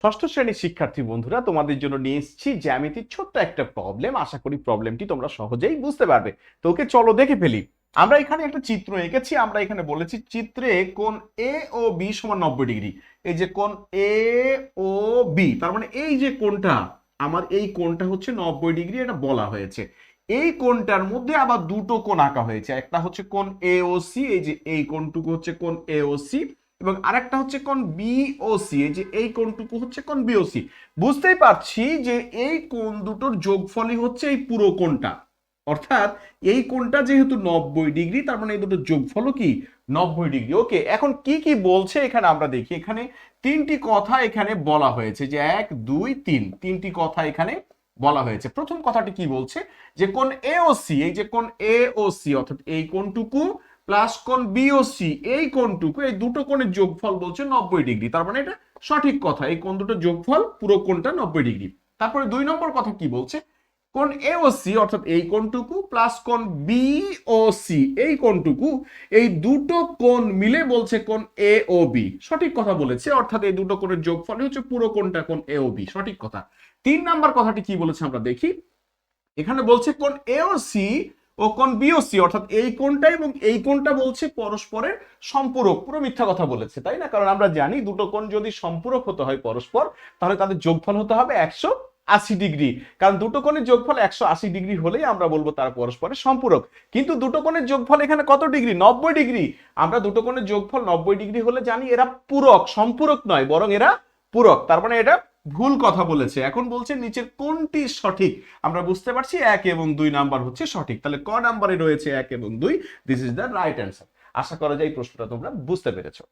ষষ্ঠ শ্রেণীর শিক্ষার্থী বন্ধুরা, তোমাদের জন্য নিয়ে এসেছি জ্যামিতির ছোট্ট একটা প্রবলেম। আশা করি প্রবলেমটি তোমরা সহজেই বুঝতে পারবে। তো ওকে চলো দেখে ফেলি। আমরা এখানে একটা চিত্র এঁকেছি। আমরা এখানে বলেছি চিত্রে কোণ এ ও বি সমান 90 ডিগ্রি। এই যে কোণ এ ও বি, তার মানে এই যে কোণটা, আমার এই কোণটা হচ্ছে 90 ডিগ্রি, এটা বলা হয়েছে। এই কোণটার মধ্যে আবার দুটো কোণ আঁকা হয়েছে। একটা হচ্ছে কোণ এ ও সি, এই যে এই কোণটুকু হচ্ছে কোণ এ ও সি, এবং আরেকটা হচ্ছে কোণ বিওসি, এই যে এই কোণটুকু হচ্ছে কোণ বিওসি। বুঝতেই পারছি যে এই কোণ দুটোর যোগফলই হচ্ছে এই পুরো কোণটা। অর্থাৎ এই কোণটা যেহেতু 90 ডিগ্রি, তার মানে এই দুটোর যোগফলও কি 90 ডিগ্রি। ওকে, এখন কি কি বলছে এখানে আমরা দেখি। এখানে তিনটি কথা এখানে বলা হয়েছে, যে 1 2 3, তিনটি কথা এখানে বলা হয়েছে। প্রথম কথাটি কি বলছে, যে কোণ এওসি, এই যে কোণ এওসি অর্থাৎ এই কোণটুকু প্লাস কোণ বিওসি এই কোণটুকু, এই দুটো কোণের যোগফল বলছে 90 ডিগ্রি। তার মানে এটা সঠিক কথা, এই কোণ দুটোর যোগফল পুরো কোণটা 90 ডিগ্রি। তারপরে 2 নম্বর কথা কি বলছে, কোণ এওসি অর্থাৎ এই কোণটুকু প্লাস কোণ বিওসি এই কোণটুকু, এই দুটো কোণ মিলে বলছে কোণ এ ও বি। সঠিক কথা বলেছে, অর্থাৎ এই দুটো কোণের যোগফল হচ্ছে পুরো কোণটা কোণ এ ও বি। সঠিক কথা। 3 নম্বর কথাটি কি বলেছে আমরা দেখি। এখানে বলছে কোণ এওসি ও কোণ বিওসি অর্থাৎ এই কোণটা এবং এই কোণটা বলছে পরস্পরের সম্পূরক। পুরো মিথ্যা কথা বলেছে, তাই না? কারণ আমরা জানি দুটো কোণ যদি সম্পূরক হতে হয় পরস্পর, তাহলে তাদের যোগফল হতে হবে 180 ডিগ্রি। কারণ দুটো কোণের যোগফল 180 ডিগ্রি হলেই আমরা বলবো তারা পরস্পরের সম্পূরক। কিন্তু দুটো কোণের যোগফল এখানে কত ডিগ্রি? 90 ডিগ্রি। আমরা দুটো কোণের যোগফল 90 ডিগ্রি হলে জানি এরা পূরক, সম্পূরক নয়, বরং এরা পূরক। তার মানে এটা ভুল কথা বলেছে। এখন বলছে নিচের কোনটি সঠিক। আমরা বুঝতে পারছি 1 এবং 2 নাম্বার হচ্ছে সঠিক। তাহলে ক নাম্বারে রয়েছে 1 এবং 2, this is the right answer. আশা করা যায় এই প্রশ্নটা তোমরা বুঝতে পেরেছো।